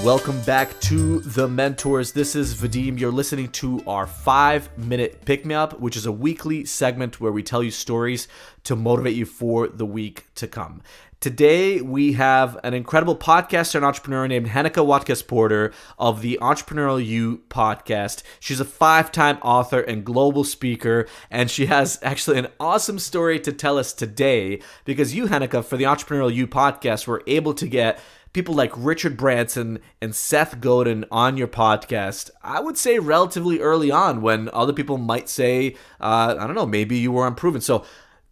welcome back to The Mentors. This is Vadim. You're listening to our 5-minute pick-me-up, which is a weekly segment where we tell you stories to motivate you for the week to come. Today, we have an incredible podcaster and entrepreneur named Heneka Watkis-Porter of the Entrepreneurial You podcast. She's a 5-time author and global speaker, and she has actually an awesome story to tell us today because you, Heneka, for the Entrepreneurial You podcast, were able to get people like Richard Branson and Seth Godin on your podcast, I would say relatively early on when other people might say, I don't know, maybe you were unproven. So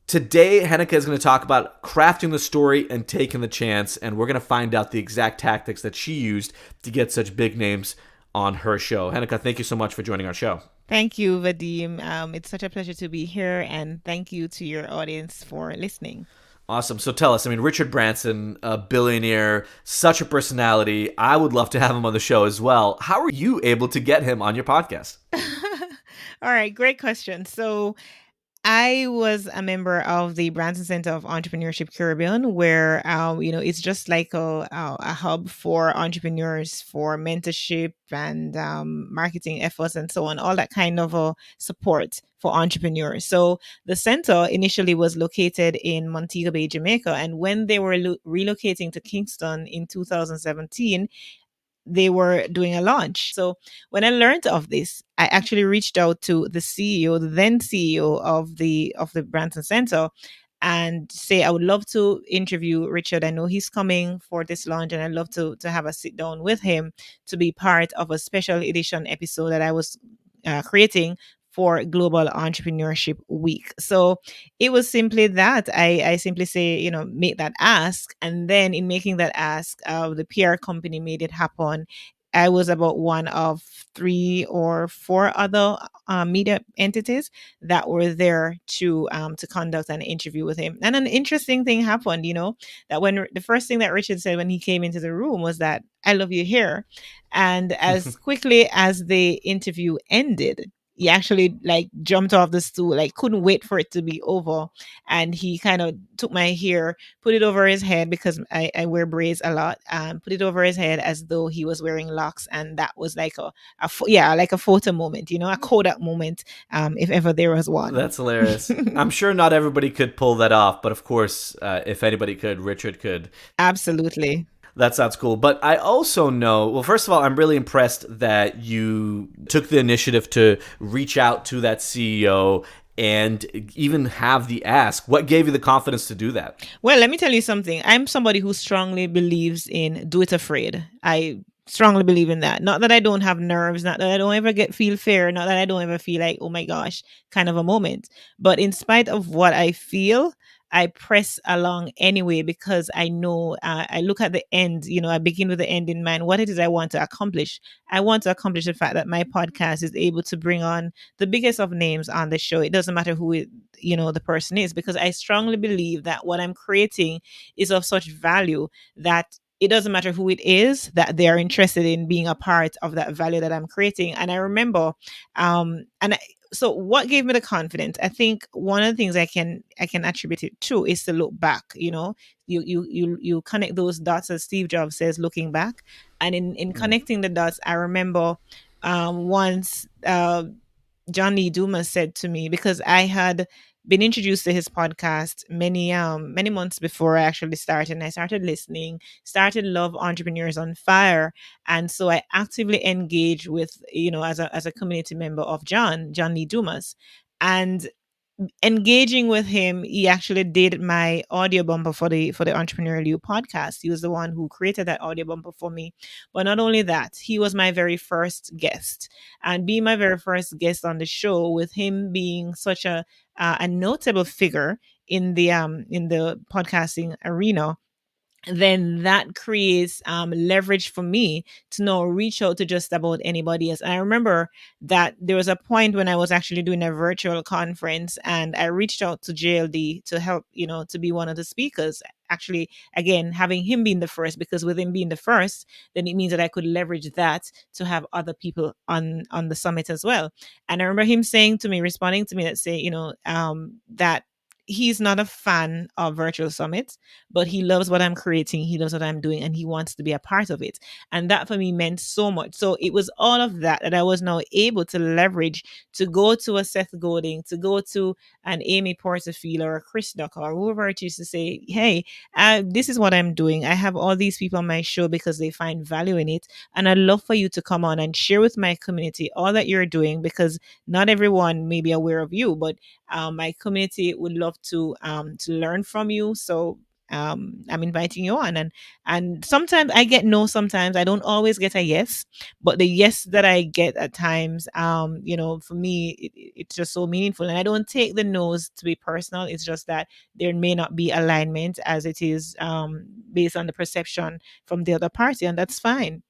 today, Heneka is going to talk about crafting the story and taking the chance, and we're going to find out the exact tactics that she used to get such big names on her show. Heneka, thank you so much for joining our show. Thank you, Vadim. It's such a pleasure to be here, and thank you to your audience for listening. Awesome. So tell us, Richard Branson, a billionaire, such a personality. I would love to have him on the show as well. How are you able to get him on your podcast? All right, great question. So I was a member of the Branson Center of Entrepreneurship Caribbean, where it's just like a hub for entrepreneurs for mentorship and marketing efforts and so on, all that kind of support for entrepreneurs. So the center initially was located in Montego Bay, Jamaica, and when they were relocating to Kingston in 2017, they were doing a launch. So when I learned of this, I actually reached out to the CEO, the then CEO of the Branson Center, and say I would love to interview Richard. I know he's coming for this launch, and I'd love to have a sit down with him to be part of a special edition episode that I was creating for Global Entrepreneurship Week. So it was simply that I simply say, make that ask. And then in making that ask, the PR company made it happen. I was about one of 3 or 4 other media entities that were there to conduct an interview with him. And an interesting thing happened, that when the first thing that Richard said when he came into the room was that, "I love you here." And as quickly as the interview ended, he actually jumped off the stool, couldn't wait for it to be over. And he kind of took my hair, put it over his head because I wear braids a lot, put it over his head as though he was wearing locks. And that was like a photo moment, a Kodak moment, if ever there was one. That's hilarious. I'm sure not everybody could pull that off, but of course, if anybody could, Richard could. Absolutely. That sounds cool. But I also know, well, first of all, I'm really impressed that you took the initiative to reach out to that CEO and even have the ask. What gave you the confidence to do that? Well, let me tell you something. I'm somebody who strongly believes in do it afraid. I strongly believe in that. Not that I don't have nerves, not that I don't ever feel fear, not that I don't ever feel like, oh my gosh, kind of a moment. But in spite of what I feel, I press along anyway because I know I look at the end, I begin with the end in mind, what it is I want to accomplish. I want to accomplish the fact that my podcast is able to bring on the biggest of names on the show. It doesn't matter who the person is, because I strongly believe that what I'm creating is of such value that it doesn't matter who it is, that they are interested in being a part of that value that I'm creating. And I remember, so what gave me the confidence? I think one of the things I can attribute it to is to look back. You connect those dots, as Steve Jobs says, looking back. And in connecting the dots, I remember once John Lee Dumas said to me, because I had been introduced to his podcast many months before I actually started, and I started listening, started Love Entrepreneurs on Fire. And so I actively engaged with, as a community member of John Lee Dumas. And engaging with him, he actually did my audio bumper for the Entrepreneurial You podcast. He was the one who created that audio bumper for me. But not only that, he was my very first guest, and being my very first guest on the show, with him being such a notable figure in the podcasting arena, then that creates leverage for me to now reach out to just about anybody else. And I remember that there was a point when I was actually doing a virtual conference, and I reached out to JLD to help, to be one of the speakers. Actually, again, having him being the first, because with him being the first, then it means that I could leverage that to have other people on the summit as well. And I remember him saying to me, responding to me, that say, that he's not a fan of virtual summits, but he loves what I'm creating. He loves what I'm doing, and he wants to be a part of it. And that for me meant so much. So it was all of that that I was now able to leverage to go to a Seth Godin, to go to an Amy Porterfield or a Chris Ducker or whoever it is to say, hey, this is what I'm doing. I have all these people on my show because they find value in it. And I'd love for you to come on and share with my community all that you're doing, because not everyone may be aware of you, but my community would love to learn from you. So I'm inviting you on, and sometimes I get no, sometimes I don't always get a yes, but the yes that I get at times, for me, it's just so meaningful, and I don't take the no's to be personal. It's just that there may not be alignment as it is based on the perception from the other party, and that's fine.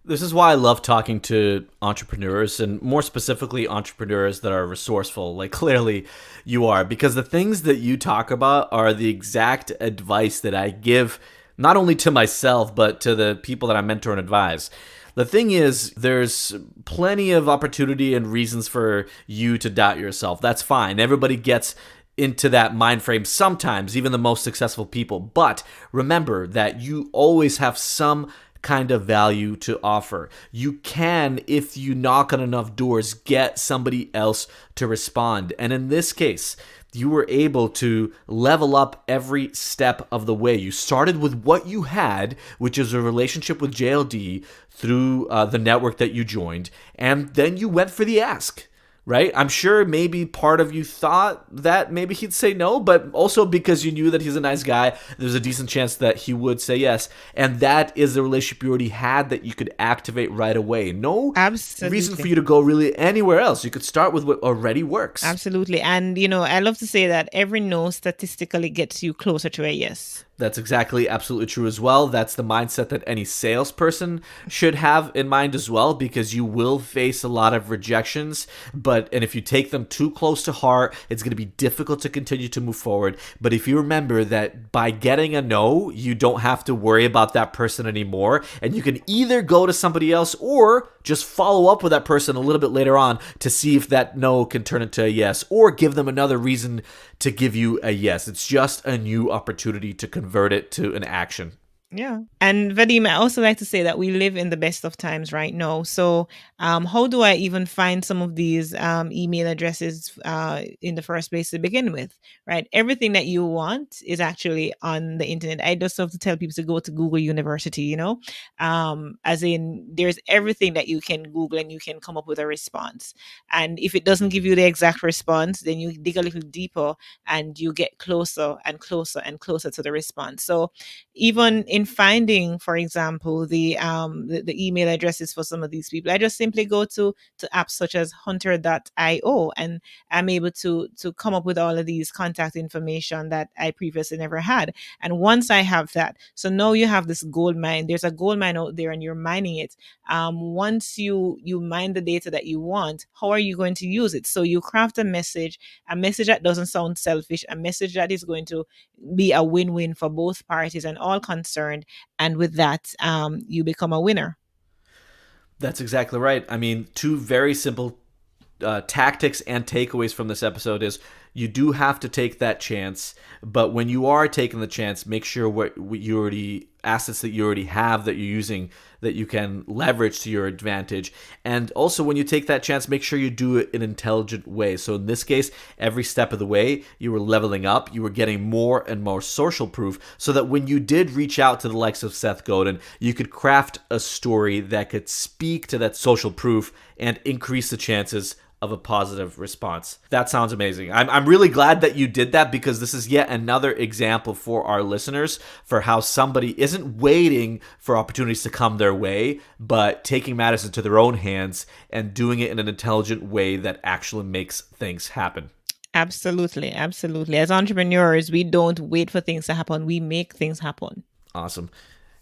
This is why I love talking to entrepreneurs, and more specifically entrepreneurs that are resourceful, like clearly you are, because the things that you talk about are the exact advice that I give not only to myself, but to the people that I mentor and advise. The thing is, there's plenty of opportunity and reasons for you to doubt yourself. That's fine. Everybody gets into that mind frame sometimes, even the most successful people. But remember that you always have some kind of value to offer. You can, if you knock on enough doors, get somebody else to respond. And in this case, you were able to level up every step of the way. You started with what you had, which is a relationship with JLD through the network that you joined, and then you went for the ask. Right? I'm sure maybe part of you thought that maybe he'd say no, but also because you knew that he's a nice guy, there's a decent chance that he would say yes. And that is the relationship you already had that you could activate right away. No reason for Absolutely. you to go really anywhere else. You could start with what already works. Absolutely. And, I love to say that every no statistically gets you closer to a yes. That's exactly absolutely true as well. That's the mindset that any salesperson should have in mind as well, because you will face a lot of rejections, and if you take them too close to heart, it's going to be difficult to continue to move forward. But if you remember that by getting a no, you don't have to worry about that person anymore, and you can either go to somebody else or just follow up with that person a little bit later on to see if that no can turn into a yes, or give them another reason to give you a yes. It's just a new opportunity to convert it to an action. Yeah. And Vadim, I also like to say that we live in the best of times right now. So, how do I even find some of these email addresses in the first place to begin with? Right. Everything that you want is actually on the internet. I just have to tell people to go to Google University, as in there's everything that you can Google and you can come up with a response. And if it doesn't give you the exact response, then you dig a little deeper and you get closer and closer and closer to the response. So, even in finding, for example, the email addresses for some of these people, I just simply go to apps such as hunter.io, and I'm able to come up with all of these contact information that I previously never had. And once I have that, so now you have this gold mine. There's a gold mine out there and you're mining it. Once you mine the data that you want, how are you going to use it? So you craft a message that doesn't sound selfish, a message that is going to be a win-win for both parties and all concerned. And with that, you become a winner. That's exactly right. I mean, two very simple tactics and takeaways from this episode is you do have to take that chance, but when you are taking the chance, make sure what you already assets that you already have that you're using that you can leverage to your advantage. And also when you take that chance, make sure you do it in an intelligent way. So in this case, every step of the way, you were leveling up, you were getting more and more social proof, so that when you did reach out to the likes of Seth Godin, you could craft a story that could speak to that social proof and increase the chances of a positive response. That sounds amazing. I'm really glad that you did that, because this is yet another example for our listeners for how somebody isn't waiting for opportunities to come their way, but taking matters into their own hands and doing it in an intelligent way that actually makes things happen. Absolutely, absolutely. As entrepreneurs, we don't wait for things to happen. We make things happen. Awesome.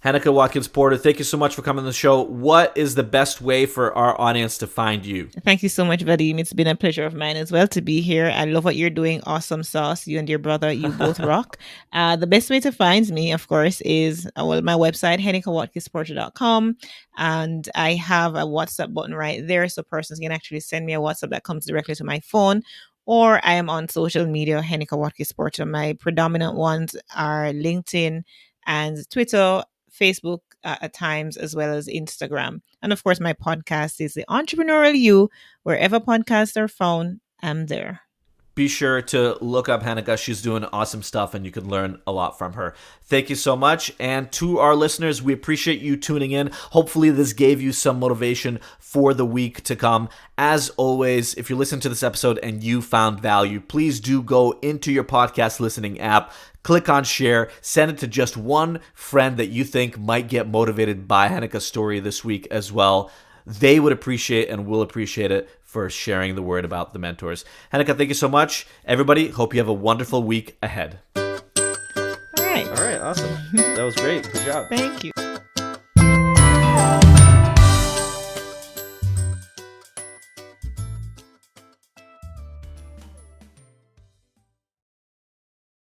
Heneka Watkis-Porter, thank you so much for coming on the show. What is the best way for our audience to find you? Thank you so much, Vadim. It's been a pleasure of mine as well to be here. I love what you're doing. Awesome sauce. You and your brother, you both rock. The best way to find me, of course, is my website, henekawatkisporter.com. And I have a WhatsApp button right there. So persons can actually send me a WhatsApp that comes directly to my phone. or I am on social media, Heneka Watkis-Porter. My predominant ones are LinkedIn and Twitter, Facebook at times, as well as Instagram. And of course, my podcast is The Entrepreneurial You. Wherever podcasts are found, I'm there. Be sure to look up Heneka. She's doing awesome stuff and you can learn a lot from her. Thank you so much. And to our listeners, we appreciate you tuning in. Hopefully this gave you some motivation for the week to come. As always, if you're listening to this episode and you found value, please do go into your podcast listening app, click on share, send it to just one friend that you think might get motivated by Heneka's story this week as well. They would appreciate and will appreciate it for sharing the word about the mentors. Heneka, thank you so much. Everybody, hope you have a wonderful week ahead. All right. All right, awesome. That was great. Good job. Thank you.